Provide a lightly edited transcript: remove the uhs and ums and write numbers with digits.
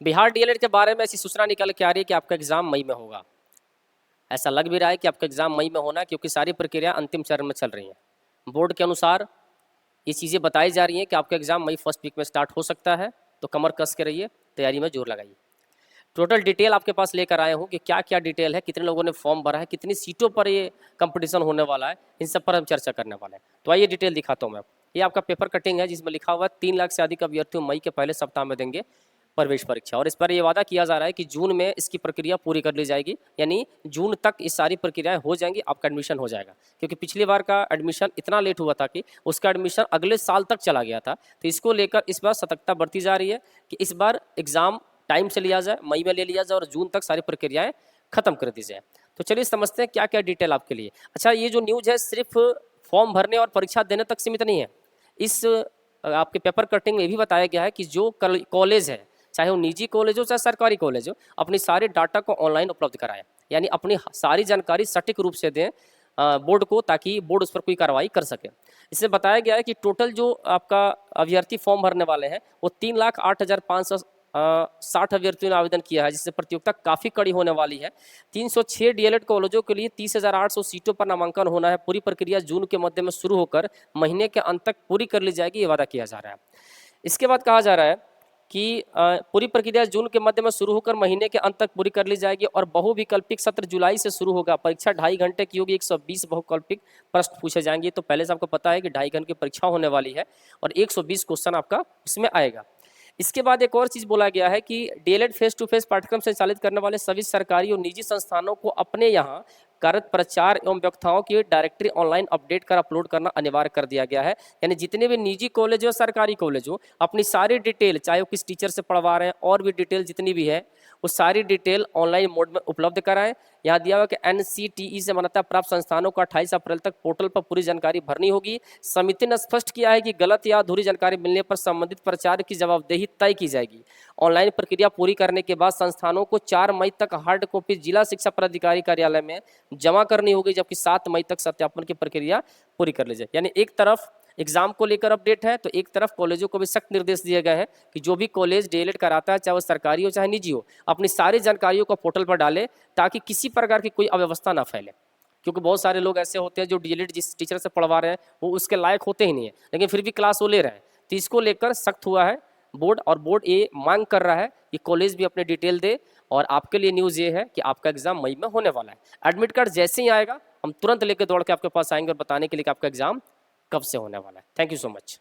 Bihar DElEd के बारे में ऐसी सूचना निकल के आ रही है कि आपका एग्ज़ाम मई में होगा। ऐसा लग भी रहा है कि आपका एग्ज़ाम मई में होना, क्योंकि सारी प्रक्रिया अंतिम चरण में चल रही हैं। बोर्ड के अनुसार ये चीज़ें बताई जा रही हैं कि आपका एग्ज़ाम मई फर्स्ट वीक में स्टार्ट हो सकता है, तो कमर कस के रहिए, तैयारी में जोर लगाइए। टोटल डिटेल आपके पास लेकर आया हूँ कि क्या क्या डिटेल है, कितने लोगों ने फॉर्म भरा है, कितनी सीटों पर ये कंपटीशन होने वाला है, इन सब पर हम चर्चा करने वाले हैं। तो आइए डिटेल दिखाता हूँ मैं आपको। ये आपका पेपर कटिंग है जिसमें लिखा हुआ है 3 लाख से अधिक अभ्यर्थी मई के पहले सप्ताह में देंगे प्रवेश परीक्षा, और इस पर ये वादा किया जा रहा है कि जून में इसकी प्रक्रिया पूरी कर ली जाएगी, यानी जून तक ये सारी प्रक्रियाएं हो जाएंगी, आपका एडमिशन हो जाएगा। क्योंकि पिछली बार का एडमिशन इतना लेट हुआ था कि उसका एडमिशन अगले साल तक चला गया था। तो इसको लेकर इस बार सतर्कता बरती जा रही है कि इस बार एग्ज़ाम टाइम से लिया जाए, मई में ले लिया जाए और जून तक सारी प्रक्रियाएं खत्म कर दी जाए। तो चलिए समझते हैं क्या क्या डिटेल आपके लिए। अच्छा, ये जो न्यूज़ है सिर्फ फॉर्म भरने और परीक्षा देने तक सीमित नहीं है। इस आपके पेपर कटिंग में भी बताया गया है कि जो कॉलेज है, चाहे वो निजी कॉलेज हो चाहे सरकारी कॉलेज हो, अपनी सारे डाटा को ऑनलाइन उपलब्ध कराएं, यानी अपनी सारी जानकारी सटीक रूप से दें बोर्ड को, ताकि बोर्ड उस पर कोई कार्रवाई कर सके। इसमें बताया गया है कि टोटल जो आपका अभ्यर्थी फॉर्म भरने वाले हैं वो 3,08,560 अभ्यर्थियों ने आवेदन किया है, जिससे प्रतियोगिता काफ़ी कड़ी होने वाली है। 306 डीएलएड कॉलेजों के लिए 30,800 सीटों पर नामांकन होना है। पूरी प्रक्रिया जून के मध्य में शुरू होकर महीने के अंत तक पूरी कर ली जाएगी, ये वादा किया जा रहा है। इसके बाद कहा जा रहा है कि पूरी प्रक्रिया जून के मध्य में शुरू होकर महीने के अंत तक पूरी कर ली जाएगी और बहुविकल्पिक सत्र जुलाई से शुरू होगा। परीक्षा 2.5 घंटे की होगी, 120 बहुविकल्पिक प्रश्न पूछे जाएंगे। तो पहले से आपको पता है कि 2.5 घंटे की परीक्षा होने वाली है और 120 क्वेश्चन आपका उसमें आएगा। इसके बाद एक और चीज़ बोला गया है कि डीएलएड फेस टू फेस पाठ्यक्रम संचालित करने वाले सभी सरकारी और निजी संस्थानों को अपने यहाँ कार्यरत प्रचार एवं वक्ताओं की डायरेक्टरी ऑनलाइन अपडेट कर अपलोड करना अनिवार्य कर दिया गया है। यानी जितने भी निजी कॉलेज हो सरकारी कॉलेज हो, अपनी सारी डिटेल, चाहे वो किस टीचर से पढ़वा रहे हैं और भी डिटेल जितनी भी है, वो सारी डिटेल ऑनलाइन मोड में उपलब्ध कराएं। यहाँ दिया हुआ कि एनसीटीई से मान्यता प्राप्त संस्थानों को 28 अप्रैल तक पोर्टल पर पूरी जानकारी भरनी होगी। समिति ने स्पष्ट किया है कि गलत या अधूरी जानकारी मिलने पर संबंधित प्राचार्य की जवाबदेही तय की जाएगी। ऑनलाइन प्रक्रिया पूरी करने के बाद संस्थानों को 4 मई तक हार्ड कॉपी जिला शिक्षा पदाधिकारी कार्यालय में जमा करनी होगी, जबकि 7 मई तक सत्यापन की प्रक्रिया पूरी कर ली जाए। यानी एक तरफ एग्जाम को लेकर अपडेट है, तो एक तरफ कॉलेजों को भी सख्त निर्देश दिए गए हैं कि जो भी कॉलेज डीएलएड कराता है, चाहे वो सरकारी हो चाहे निजी हो, अपनी सारी जानकारियों को पोर्टल पर डाले ताकि किसी प्रकार की कोई अव्यवस्था ना फैले। क्योंकि बहुत सारे लोग ऐसे होते हैं जो डीएलएड जिस टीचर से पढ़वा रहे हैं वो उसके लायक होते ही नहीं है, लेकिन फिर भी क्लास वो ले रहे हैं। तो इसको लेकर सख्त हुआ है बोर्ड, और बोर्ड ये मांग कर रहा है कि कॉलेज भी अपने डिटेल दे। और आपके लिए न्यूज़ ये है कि आपका एग्जाम मई में होने वाला है। एडमिट कार्ड जैसे ही आएगा हम तुरंत लेकर दौड़ के आपके पास आएंगे और बताने के लिए कि आपका एग्जाम कब से होने वाला है। Thank you so much.